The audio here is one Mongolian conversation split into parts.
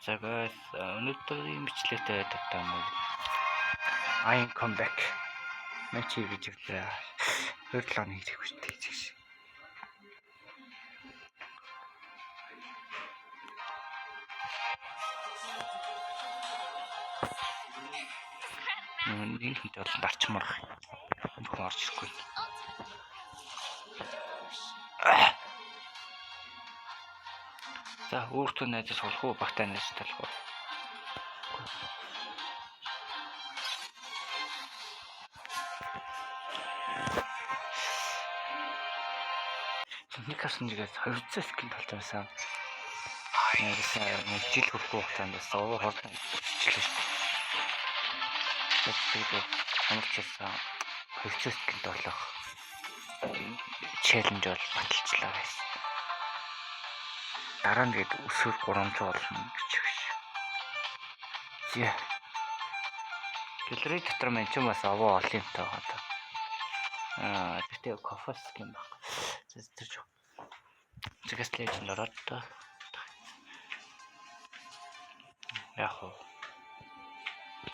цагаас өнөөдрийн бичлэгтэй тавтаа. I am come back. Начи бичлэгтэй 2-7 хоног хийх хүчтэй гэж. Нэг хүнтэй бол дарчмаар хүн орж ирэхгүй. За өөртөө найзаж болох уу, багтаа найзаж талах уу? Нэг хасанжигээс 200 скин талтай байсан. Яасан жил хөрхөө хугацаанд бас хоолтой бичлээ шүү дээ. Тэгээд амарчсан 200 скин болох челленж бол баталчлаа байсан. Дараа нь гээд өсвөр 300 болно гэж байна. Зя. Гэлрий дотор мэн ч юм бас овоо олон юмтай байгаа. Тэгтээ кофе скин баг. Тэр зэгээс леженд ороод яг хоо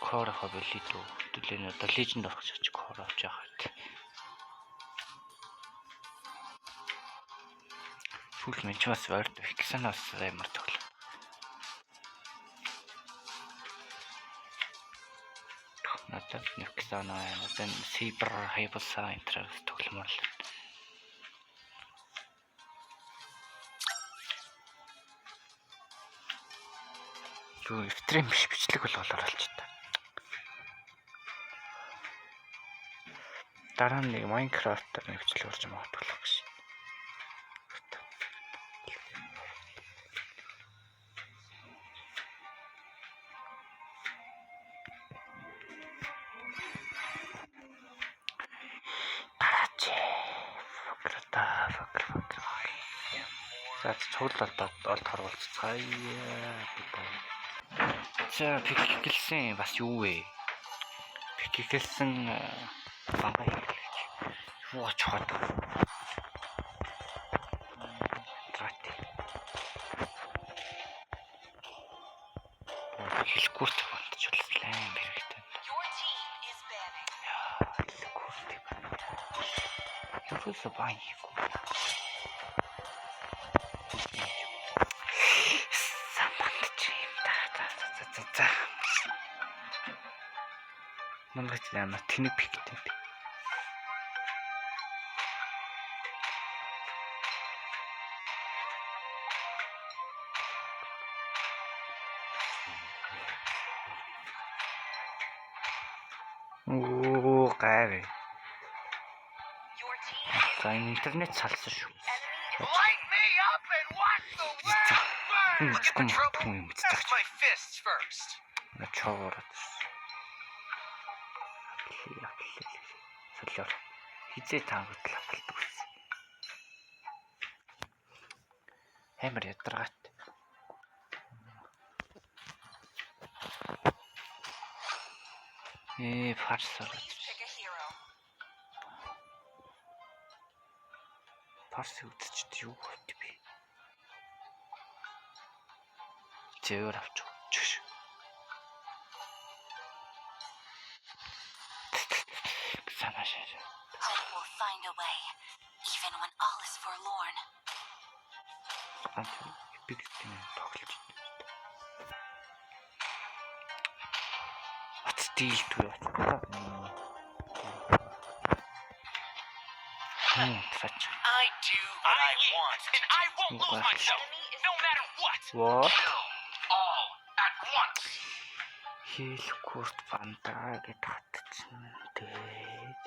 кор хавлидо төлөөнө одоо леженд орох гэж кор авч явах хэрэгтэй. Сүүл мэн ч бас ойрт фиксанаас амар тоглоо. Надад фиксана надад сибер хайбса интернет тогломоор л. Юу стрим биш бичлэг болголоор алж та. Дараа нь Minecraft-аар нэг бичлэг орж магадгүй гэж. Цуглаад олд харуулцгаая. За пикгэлсэн бас юу вэ? Пикгэлсэн бангай юу чухаад. Трати. Хэлгүүрт болчихлаа юм хэрэгтэй. Хэлгүүрт. Юусоо бай. Мангад яна тэнэг пиктэй. Оо гай. За интернет салсан шүү. Чүкэн юм цааш. Начаараад. Солиор хизээ таагадлаа болдог гэсэн. Амар ядаргаат. Фарсаар. Фарс үзчихэд юу болт би. Зөөр авч өгч. Find a way, even when all is forlorn. Big thing тоглож байна. What deal to it? I do what I want, and I won't lose myself, no matter what. What? All at once. Хэлэхгүйт бандаа гэж татчихсан. Тэгээд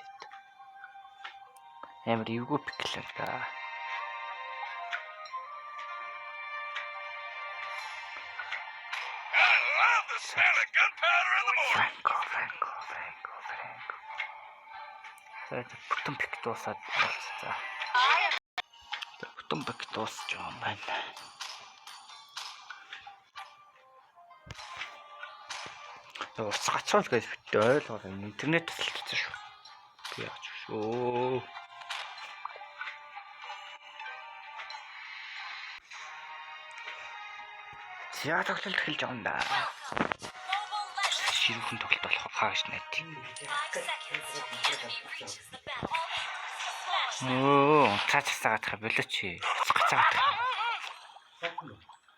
амар эвгүй пиклээ да. Франко. Бүтэн пик дуусаад болцоо. Бүтэн пик дуусч байгаа юм байна. Уцгацсан гэж бит ойлгоо интернет тасалчихсан шүү. Би яач шүү. За тоглолт эхэлж байгаа юм да. Ширүүхэн тоглолт болох хааш найд. Цаацсаагаад хаа болооч. Гацаагаад.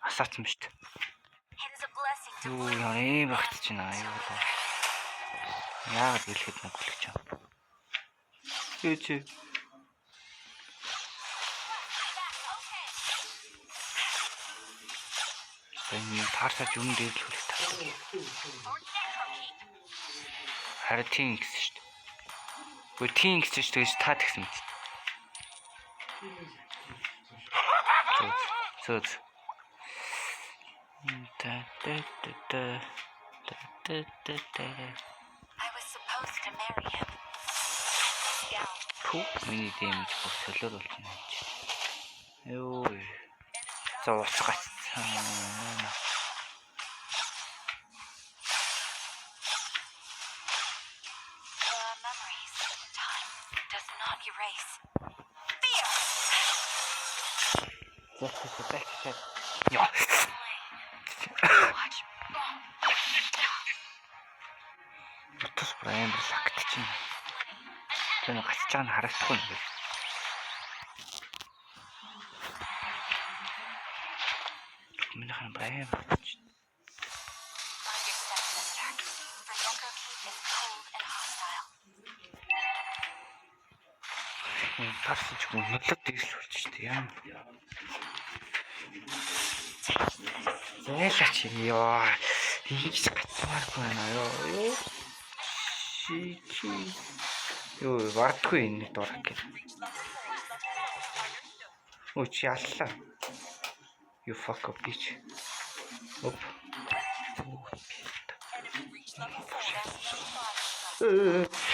Асаацсан шүү дээ. Юу яа багт чинь аа юу болоо. Яагаад хэлэхэд нүглэж чам. Чи энэ таарсаж юм дээр л хүлээ таа. Харин тийм гэсэн шүү дээ. Гэхдээ тийм гэсэн шүү дээ та тэгсэн мэт. Зөө. I was supposed to marry him. Миний дэмж бүх солиор болж байна. Йоо. Зооцгацсан. Memories. Time does not erase. Fear. Яа. Тус брайм лакт чинь. Тэр гацж байгаа нь харагдахгүй юм. Минийхэн брайм. Тарсаж өнөдлөд дийсэл болчих шүү дээ. Яа. Зээлач ёо. Хийж гацмааргүй байна ёо. Чи ёо вардгүй энэ дурак гэж. Оо чи аллаа. You fuck up bitch. Оп.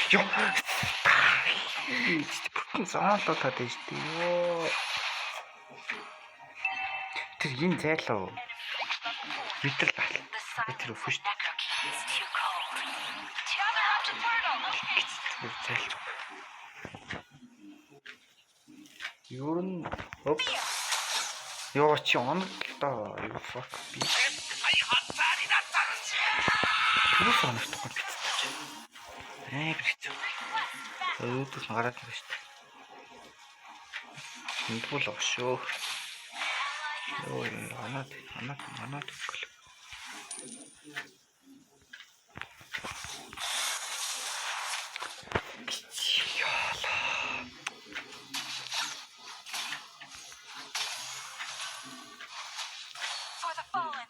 Ёо. Заалаа таад штий ёо. Тэр энэ зайлаа. Витер бат. Витер өфөш. Юурн оп. Ёо чи онлоо. You fuck bitch. Юу санагдахгүй бит. Бит. Өөдөөс гараад байна шүү дээ. Энд бол овшөө. Ёо анаад гэл. For the fallen.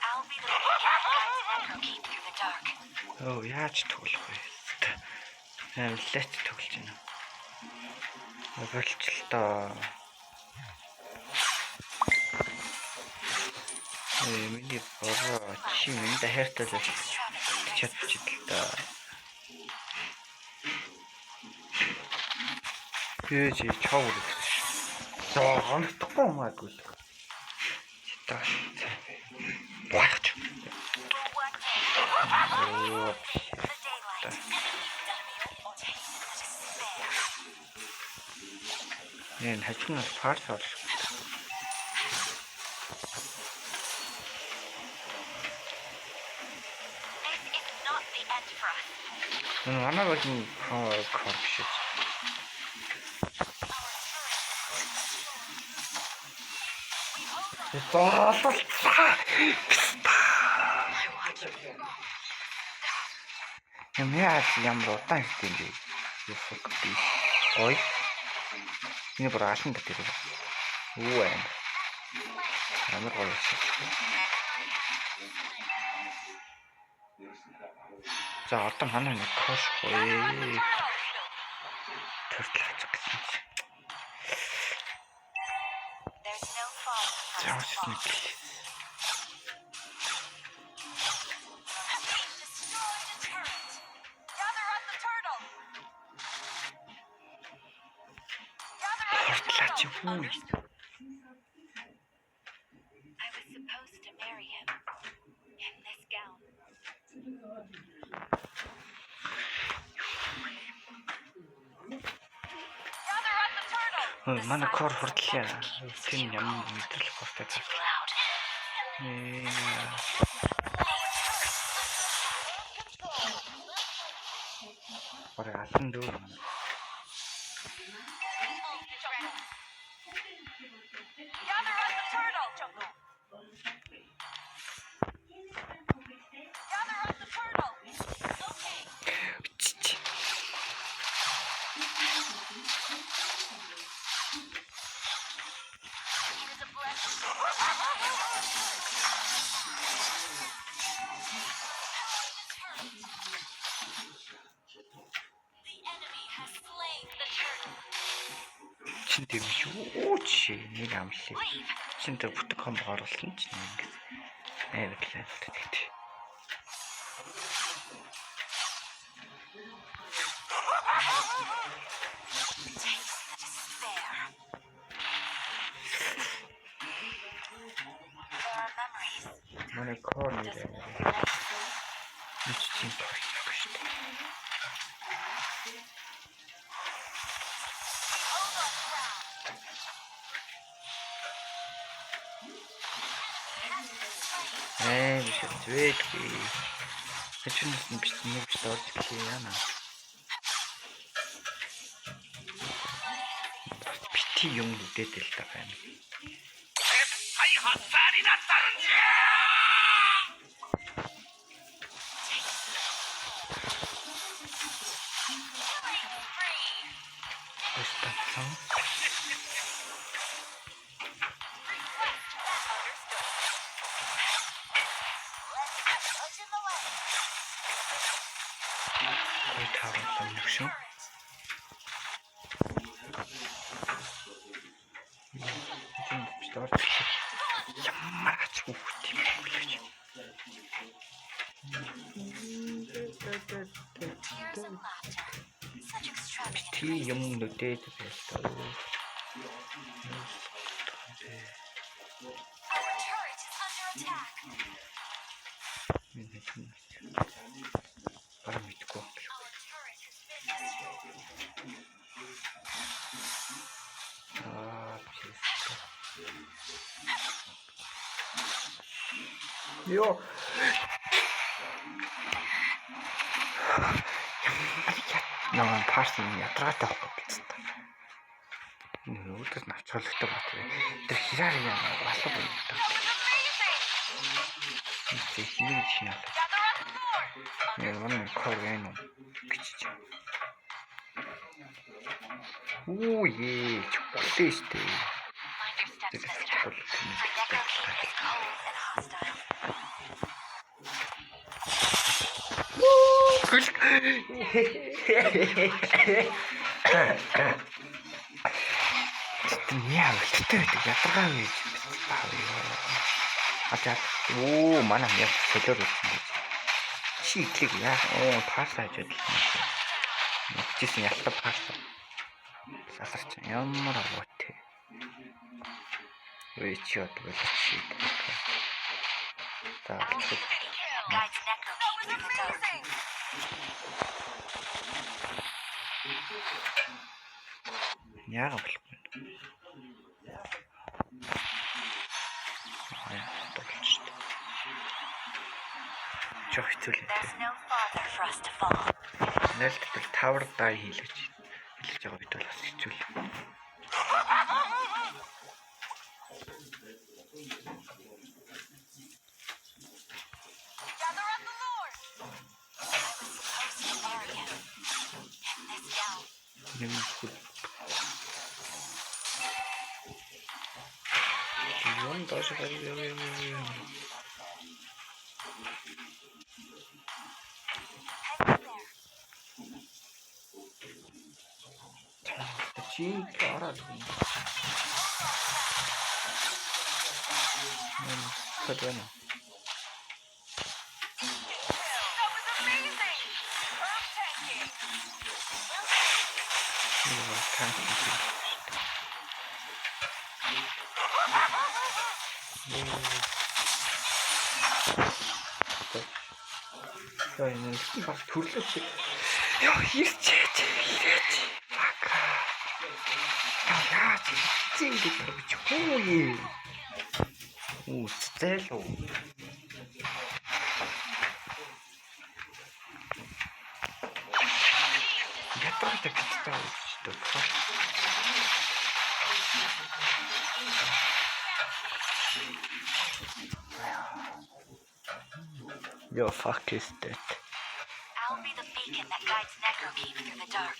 I'll be the one who guides Necrokeep through the dark. Oh, яаж тоглох вэ? Лэт тоглож байна. Болчлоо. Миний бороо чи минь хайртай л чадчихлаа да. Гэж чав үргэлж. За гонхдохгүй маягүй л. Читаа. Багч. Энэ хачнаа парс орж. Манай багийн корпш. Ямяаж ямар удаан хийх юм бэ? Ой. Энэ браалн гэдэг. Үу ээ. Ямар гоё шиг. За одоо манай нэг кош гоё. Төртлөж гэсэн чи. Заавал I was supposed to marry him. Манай кор хурдлаа. Тийм ямар мэдрэл хуртай таа. Ora алан дөө. Gather up the turtle, Jungle. Gather up the turtle. Okay. Here's a blessing. The enemy has slain the turtle. Чин тийм шүү чи нэг амлаа. Чин тэр бүтэн комбо оруулсан ч нэг авиглаа тэгт. Манай кор нэрээ. Чин кор шүү дээ. Биш үгүй. Тэчнээс нь биш нэг ч доод гэх яана. Бити юм үдээд л та байна. Ай хатсари натарч. Остатсан. Ой таарсан юм шүү. Ямар ач хүүхд юм бэ гэж. Бити юм үдээд байлаа. Our turret is under attack. Bara мэдгүй. Our turret has been destroyed. Йоо. Наа парсын ядраатай авах гэж байна. Өөдөөс навчгалтай бат. Тэр хираар яа балуу байна. Хинээ шинэ. Яа корено гэж. Оо ээ чоколад штэ. Яа, тэгтээ ядаргаа гэж байна. Атаа. Оо, манай яг солиор үзсэн гэж. Чи итлэг яа. Оо, паасаж ажиллана. Чисэн ялтаа паас. Сасарч ямар аваатай. Ой, чи одоо чи. Та. Guides Neko keeping the toes. Яагаад болохгүй. Жох хэцүүлээ. There's no farther for us to fall. Нэлтэл тавар дай хийлгэж байгаа бид бол бас хэцүүл. Gather up the Lord. I was supposed to marry him. Pin this down. Юм доош гараа. Чин тараад. Хадвана. That was amazing. Earth tanking. Яа энэ баг төрлөж. Яа ирчээч. Ирээч. Бака. Яач Цэнгүүд тавьж хөөе. Зэлөө. Ятгаатай биттэй үүсдэг. Yo, fuck is that? I'll be the beacon that guides Necrokeep through the dark.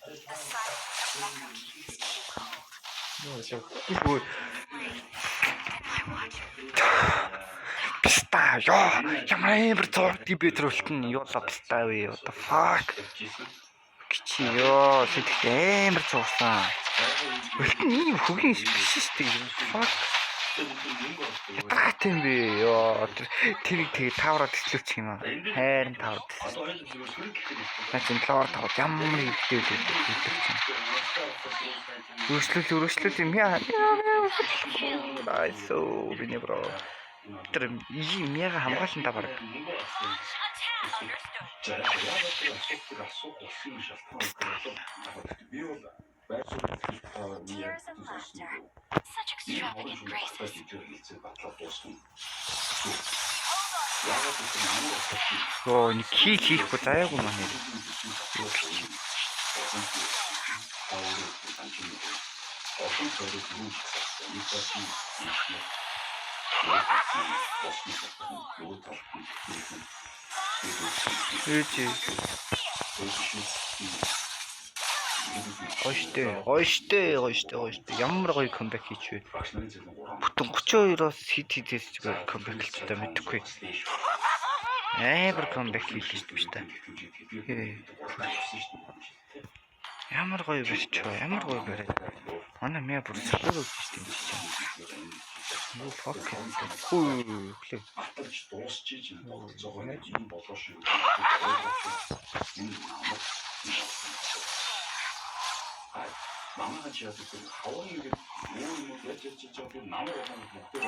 The silence of Necrokeep is too cold. My watcher. Писта, ямар амар зурд битруултэн ёолоо писта вэ? What the fuck? Кичи сэтгэл амар зурсан. Үлдэн ийм хөгийн биш шүү дээ. Fuck. Ятгаатай юм бэ? Тэр тавраад төслөч юм аа. Хайрын тавраад. Начин лоор тавраад ямар ихтэй Өршлөл юм яа. Айсоо биний бро. Тэр ийм яга хамгаалсан та баг. Tears and laughter. Such extravagant graces. Нэг хийхгүй заяагүй маань. Гойштэй. Ямар гоё комбек хийчихвэ. Бүтэн 32-оос хит комбек хийчих та мэдхгүй. Амар комбек хийчих биш та. Ямар гоё биччихв. Ямар гоё барай. Манай мя бүр сэлгөө гэж тийм чинь. Юу фак. Хөөе. Манай ч яа гэдэг хавар ингээд юу юм яаж намар мөхтэй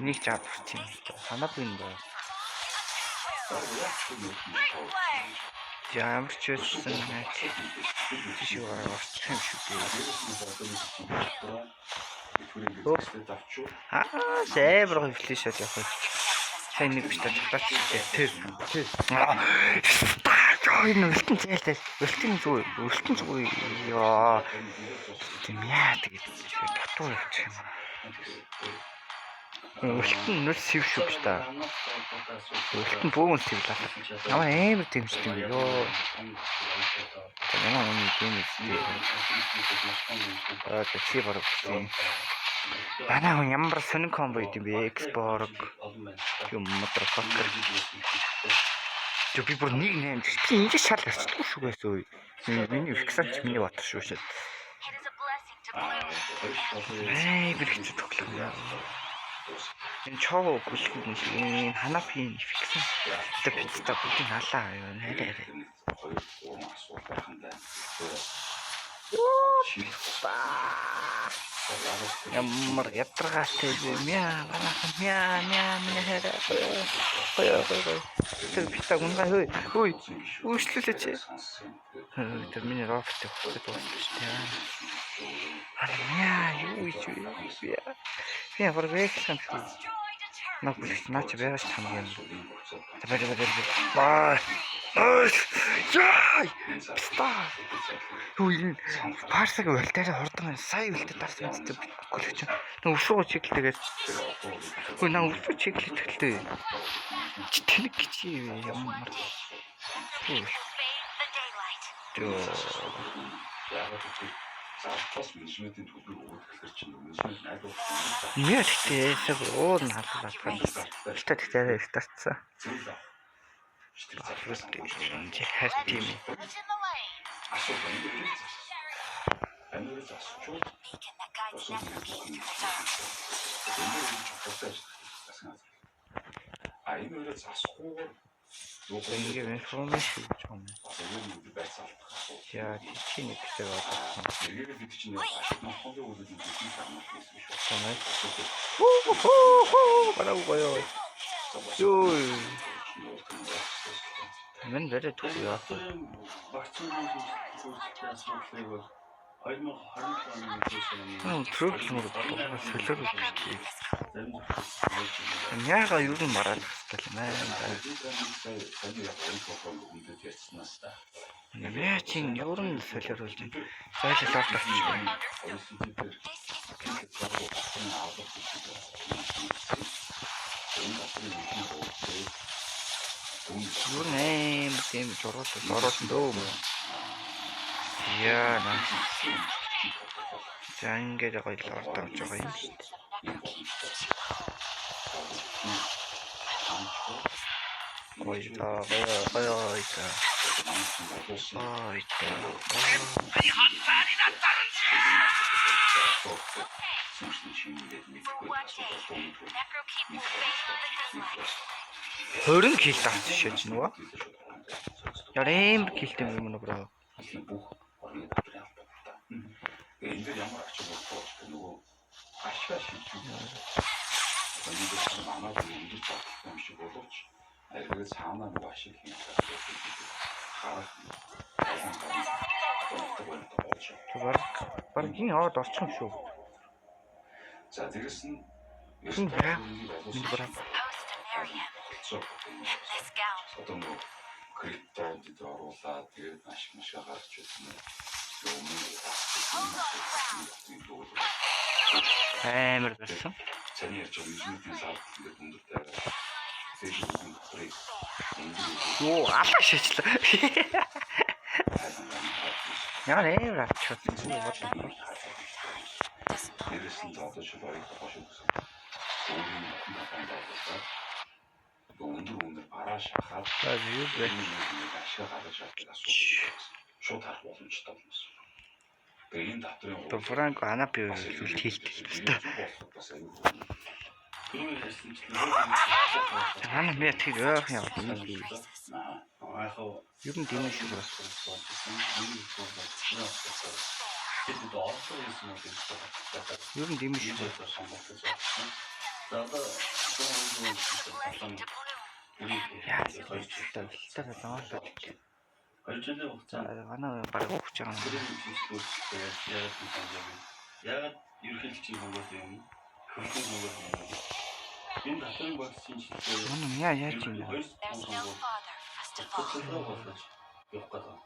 нэг чад чинь санаа бин бай. Ямар ч байсан тийш орчих юм шүү дээ. Зэбэр гоё флеш шал явах. Сайн нэг биш татаач тэр. Энэ үлтэн зээлтэй. Үлтэн зүг. Яа. Тийм яа тэгээд татуу явчих юм. Үлтэн нүс сэв шүү гэж та. Үлтэн бөөн сэв лаа. Ямар амар дэмждэг юм ёо. Ямар юм дэмждэг. Чи барах тийм. Манай хүн ямар сонин комбо идэм бэ? Экспорт юм матрахакер. Би бүр 1-8 чи ингэ шал арчдаг шүү гэсэн үе. Миний фиксач миний батар шүү шээ. Бэрхэж тоглоом. Энэ чоо гүлхэн энэ ханапын фиксэн. Тэ пицта бүгдийг халаа юу нэрээ. Ямар ятгаатай юм яа миний хэрэг. Тэр пицта гунгаа хөөе. Үүслэлээ чи. Тэр миний рофт өгөх дуусчихсан. Яа юу ийч вэ? Я варвэхсэн шүү. Наач бэрэж хамгийн. Баа. Яй! Пста. Хүйн парсаг үлдээрээ хурдан сая үлдээ дарсан гэдэг гүлч. Өшөө чиглэлтэйгээс. Хүй наа өшөө чиглэлтэй. Тэнэг гэж ямар. менежментийн төлбөр өгөх гэхэлэр чинь менежмент найдвар Нэртэй өөр нь халуулаад байна. Тэгтээ стартсан. Чи хайр тийм. энэ засахгүй Ингээ информашн гэж юм. Яа, чи нэг гэдэг байна. эргээд бид чинь ашиг мохогийн үйлдэл хийх юм байна. Бараа гоёо. Юу. Мэн барай төгөө. Трөглөмөр болоо солиорч тий. Яага юу юм мараад хэвтэй юм аа. Нэмээ чин юу н солиоруулж байна. Зайлшгүй авчихсан. Юу нэм тийм зурвал дөө. Яа на. За ингээд гоё л ордож байгаа юм шүү дээ. For one day, Necrokeep will fade into daylight. 20 кил давч шиж нөгөө. Ярим килтэй юм нөгөө. энэ ямар ач холбогдол нөгөө ашгаа шийдэж байна. Манай энэ бодсон юм шиг боловч аль цаанаа нөгөө ашиг хийх Баргийн аваад орчих юм шүү. За дээрэс нь Post an area. This gown. одоо нөгөө криптонд оруулаад тэгээд ашиг гарч ирсэн. Амар байсан. Цааны ярьж байгаа юм саад ингээд өндөртэй байгаа. Фэйсбүүкийн дотрыг Юу алга шичлээ. Яа нэр авчихсан юм бол. дээрэс нь одоо шилбарыг хашигсан. Өндөр бараа шахаад юу бэ? ашиг гаргаж авдаг шууд харах боломжтой байна. Тэгээд дотрын То Франко анапи үлт хийлтэй. Ана мэт тэр яах юм бэ? Юу юм димэ шүү. Юу юм димэ шүү. Яа, хэлтэй таамаглаж. Оржины хугацаанд Ана баг ухаж байгаа юм. яагаад ерөнхийлөгчийн хөнгөлт юм? Хөрөнгөний хөнгөлт юм. Энэ татварын багцын чиглэлээр Мөн яаж юм бэ? There's no father for us to follow.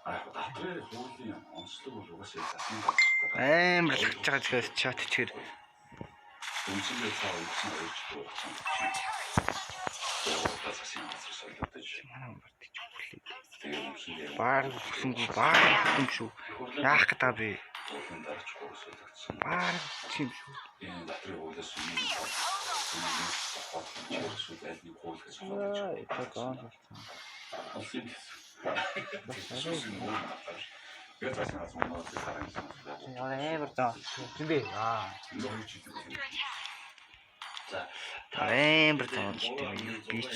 дотрын хуулийн онцлог бол угаасаа засгийн Амар л хаж байгаа зэрэг чат чир. үнцгээ цаа үлдсэн ойч дууссан. Одоо засгийн газар солиодож Манай бартич өглөө. тэгээд үнцгээ Баар хүсэнгүй баар юм шүү. Яах гэдэг бэ? туулын дараач гуйсуулагдсан. Баар юм шүү. Энэ дотрын хуулиас өмнө чирсүүд аль нэг хууль гэж Аа, это гоо. олсын тэгээд засгийн газар мөн харагдсан. Амар даа. Зинбэ. Аа. за Амар даа. Бич.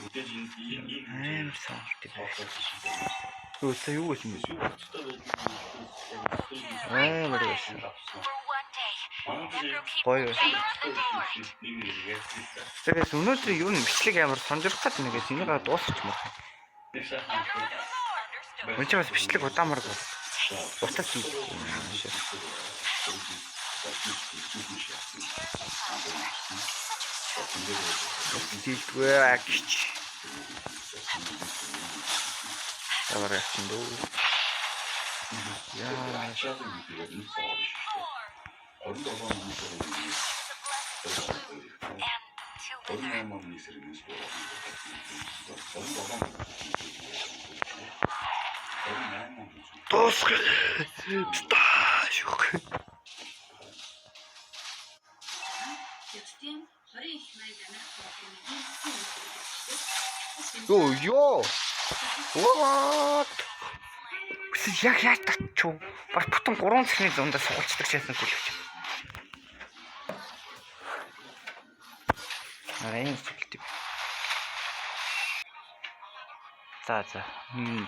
үдэж энэ Амар сонирхдаг. Өөсөө юу гэсэн бэ? Амар байсан. For one day, Necrokeep Гоё. will fade into daylight. Тэгээс өнөөдөр юу н бичлэг амар сонирхох гэдэг нэгээс энийг дуусчихмаар. Мөн ч бас бичлэг удаамар бол. Утас юм. Дилдгүй агч. Тавар ячин дөө. Яа, ачаад юм тэгээд энэ сар биш шүү. 27 оны сарын And 2 wither. 28 оны сарын 27 дуусах. Шүүх. Ёо. What? Яг яаж татчих вэ? Баг бүтэн 3 цагийн зундаа сугалцдаг чийсэн төлөвч. Арай сүлтэг. За.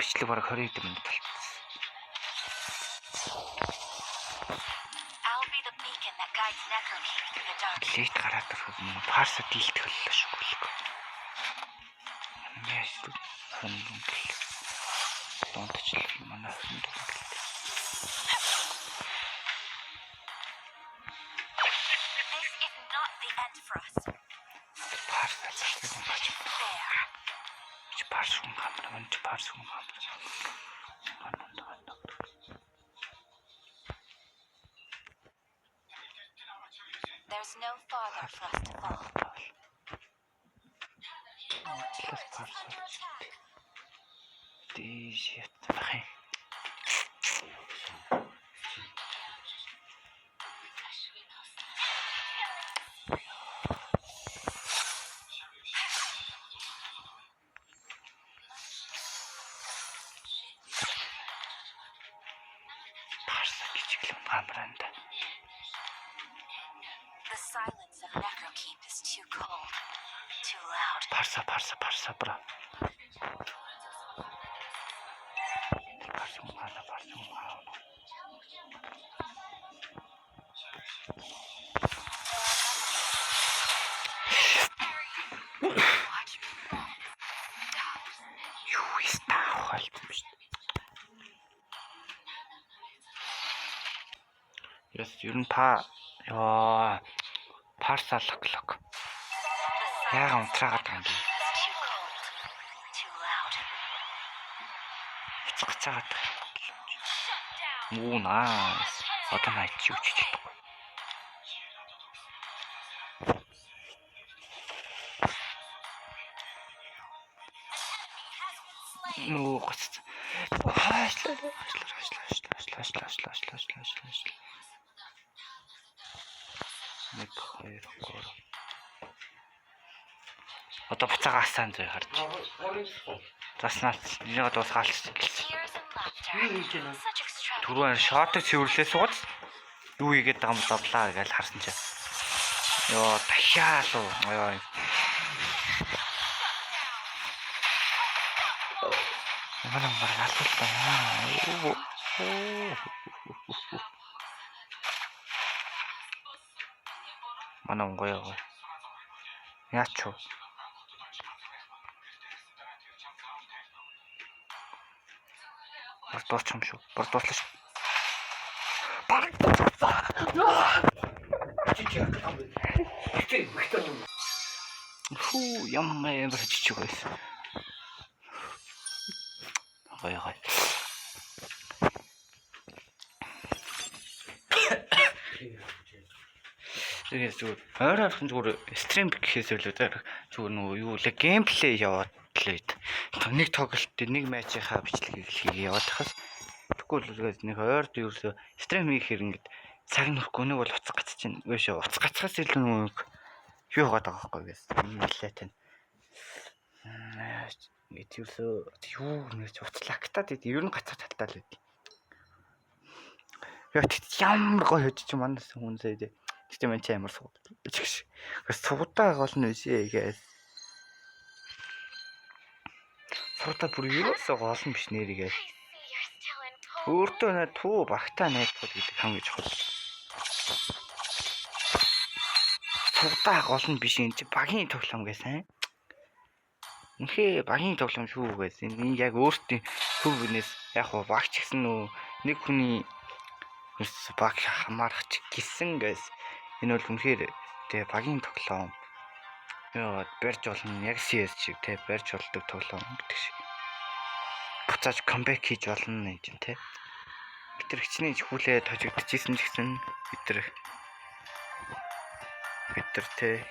Бичлэг бараг 20 минут болчихсон. I'll be the beacon that guides Necrokeep through the dark. Лейт гараад ирэх юм. Парса дийлт хөллөө шүү. Яаш хүндэл. Донтчлал манай хүндэл. This is not the end for us. There's no farther for us to fall. The silence of Necrokeep is too cold, too loud. Парса бра. Юу истаах болсон биш. Яс ер нь ёо парсалклок. Яагаад унтраагаад байгаа юм бэ? Too cold, too loud. Цацаагаад. Муу наас. Одоо найч юу ч чадахгүй. Нуу гоц. Хаашлаа. Нэг хоёр гол. Одоо буцаага асаан зүй харж. Заснаа нэг дуусгаалч гэлсэн. Tears and laughter. Such extravagant. Түрүүн шотыг цэвэрлээ сууц. Юу хийгээд байгаа юм давлаа гэж харсан чинь. Йоо дахиалуу. Ёо. Ямар алуултаа. Манай гоёо. Яач вэ? Бардууч юм шүү. Бардуучлаа шүү. Хүү ямар чичиг байсан. Гой. Тэгээд зүгээр ойрхон зүгээр стрим гэхээс илүү зүгээр нөгөө юу лээ геймплей яваад лээ. Нэг тоглолт нэг матчийнхаа бичлэгийг хийгээ яваад хахаас тэгвэл үлгээд нэг ойрд ерөөсөө стрим хийхээр ингээд цаг нөхгүй нэг бол уцах гацж чинь өөшөө уцах гацхаас илүү нөгөө юу яваад байгаа байхгүй гэсэн. Нэлээ тань. Ингээд ерөөсөө юу нэрч уцлаагтаад идэв. Ер нь гацах талтай л байд. Яа тийм ямар гоё хөдж чи манаас хүнсээ дээ. Гэтэ мэн чи амар сууд. Чигш. Суудаа гол нь үсээ гээс. Суудаа бүр юусоо гол нь биш нэрийгээ. Өөртөө нэ туу багтаа найдах гэдэг хамгийн чухал. Суудаа гол нь биш энэ чи багийн тоглоом гэсэн. Үнэхээр багийн тоглоом шүү гэсэн. Энэ яг өөртөө хөв бинээс яг хуу багч гэсэн нөө нэг хүний баг хамаарах ч гисэн гэс. Энэ бол үнэхээр тэгээ багийн тоглоом. Яа барьж болно яг CS шиг те барьж болдог тоглоом гэдэг шиг. Буцааж камбэк хийж болно гэж те. Бид нар хичнээн хүлээд хожигдчихсэн ч гэсэн бид нар те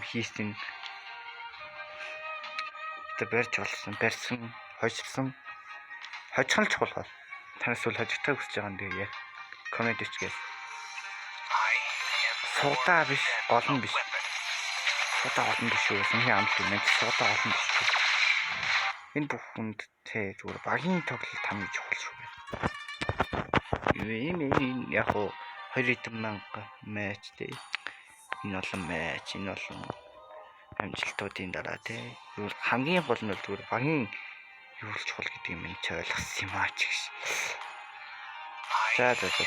хийсэн бид барьж болсон, барьсан, хожсон. Хожих нь чухал бол. Танаас бол хожигдохыг хүсэж байгаа юм дээ яг коммент хийчихээс. Суудаа биш, гол нь биш. Суудаа гол нь биш үү? Сэнхи амт юм. Суудаа гол нь биш. Энэ бүхэнд тэ зүгээр багийн тоглолт хамгийн чухал шүү. Ийм яг хоо 20,000 матч тэ. Энэ олон матч, энэ олон амжилтуудын дараа тэ. Хамгийн гол нь зүгээр багийн юу л чухал гэдэг юм чи ойлгосон юм аа ч гэж.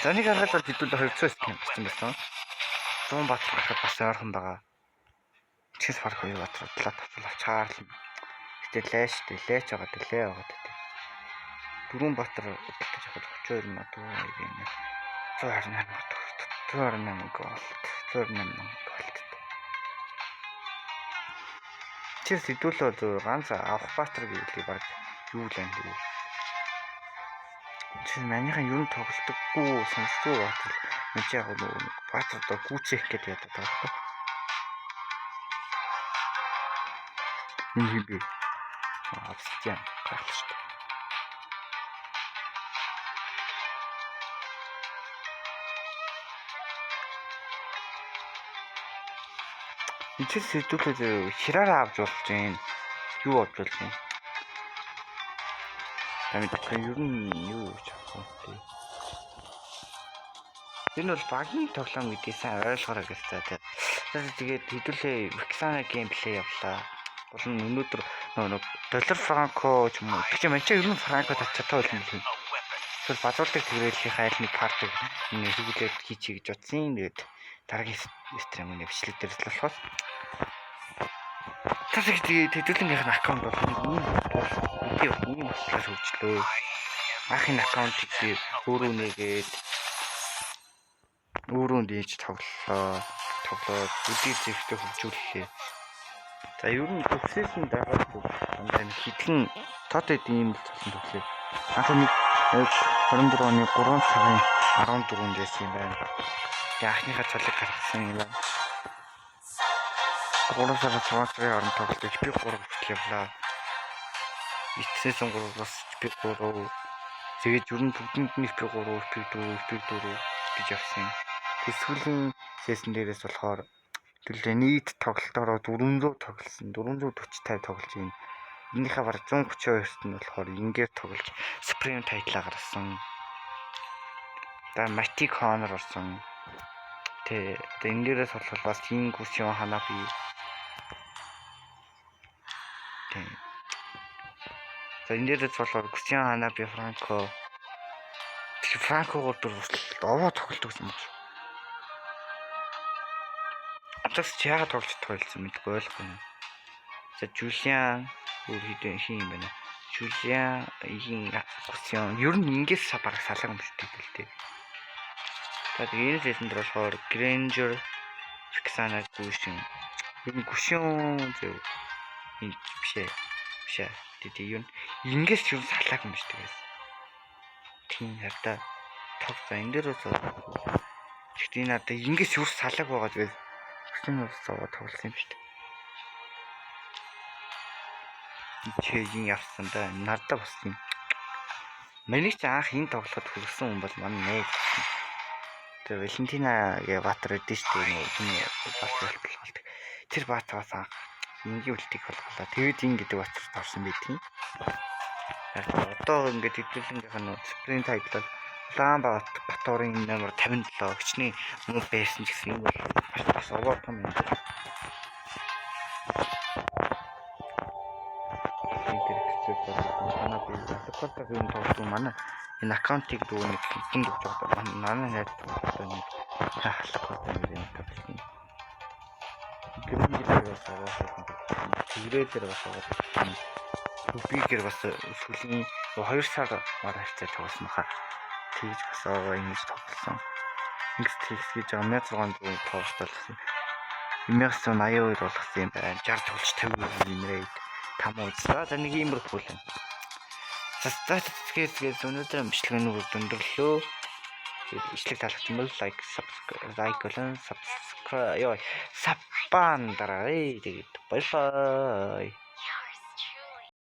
За нэг харахад бол хэдүүлээ 200 скин болсон байсан. Дуунбаатар гарахад бас ойрхон байгаа. Чис парк хоёр батраа талаа тавцлаа чаарлаа. Гэтэ лээч байгаа дээ. Дөрвөн Баатар гэж авах 32 модоо ийм 128 голт. Чи сэдвүүл ганц авах Баатар гэвэл баг юу л юм бэ? Чи манийхан юу тоглодоггүй сонсдгүй Баатар. Энд яг нөгөө Баатар доо гүцэх гэдэг яадаг байхгүй. Энэ би авсчаа гарч шүү. Ичил сэдвүүл хираараа авч болж юм. Юу авч болж юм? Тамид ер нь юу гэж авах вэ? Энэ бол багийн тоглоом гэдгийг сайн ойлгоорой гэж та. Тэгээд хэдүүлээ Ваксана геймплей явлаа. Болон өнөөдөр $1 франко ч юм уу. Тэгэж манчаа ер нь франко татчихтай байлгүй юм. Тэгвэл базуулдаг тэрэрлийнхаа аль нэг картыг хэрэглээд хийчихье гэж утсан. Тэгээд дараагийн стримийн бичлэг дээр л болохоос. Тэгээд хэдүүлэнгийнх нь аккаунт бол ийм болохоор хөгжлөө. Ахын аккаунтыг би өөрөө нэгээд өөрөө нээж тоглоод үдий зэвстэй хөгжүүллээ. За ер нь процессын дараа дандаа хитгэн тоотой ийм л болсон төглөө. Анхны 24 оны 3 цагийн 14-нд байсан юм байна. Тэгээ анхныхаа цалыг гаргасан юм байна. 3 цагийн 6 цагийн хооронд тоглолт би 3 хүртэл явлаа. Эцсээс 3-аас би 3. Тэгээд ер нь бүгдэнд нь би 3, би 4 гэж явсан. Тэсвэлийн сессэн дээрээс болохоор төлөө нийт тоглолтоор 400 тоглосон. 440 тоглож байна. Энийхээ бараг 132-т нь болохоор ингээд тоглож Supreme title гаргасан. Matic Honor орсон. Тэгээ энэ дээрээс болохоор бас Ingustion Hanabi. За энэ дээрээс болохоор Ingustion Hanabi Franco дөр овоо тоглолт гэсэн юм байна. Атас чаага тоглож тойлсон мэдгүй ойлгохгүй. За Julian өөр хин юм байна. Julian Ingustion ер нь ингээс бараг салаг юм шүү дээ. Тэгээд энэ сесэнд болохоор Granger Vexana Gusion. Энэ Gusion зөв энэ биш. Тэгээд юу ингээс юу салаг юм шүү дээ. Тийм хараа тог за энэ дээрээс гэхдээ надад ингээс юу салаг байгаа зүйл Gusion усаа тоглосон юм шүү дээ. Чэйн явсан да надад бас юм. Миний ч анх энэ тоглоход хүрсэн хүн бол манай нэг тэр Валентинагийн Баатар өдөө шүү дээ. Баатар болголт. Тэр Баатараас анх ингийн үлтийг болголоо. Тэгээд ин гэдэг Баатарт орсон байдгийн. Одоо ингээд хэдүүлэнгийнх нь Supreme title Улаанбаатарын номер 57 гिचний муу байсан ч гэсэн юм бол бас овоотон юм. Ханаа би тоглосон манай энэ аккаунтыг дүү нэг хэдэн дүүж байгаа. Манай найз тоглосон нэг хаалхалтай юм тоглосон. Тэгрээр бас байгаа. Бигэр бас сүлийн 2 сар маргааштай тоглосон хаа. Тэгж бас ингэж тоглосон. X гэж 1600 тоглосон. 1982 болгосон юм байна. 60 тоглож 50 нэмрээд 5 үзлээ. За нэг юм бүлэн. Тэгээд өнөөдөр бичлэг нь өндөрлөө. Бичлэг таалагдсан бол лайк, subscribe, саппан дараарай. Тэгээд bye bye.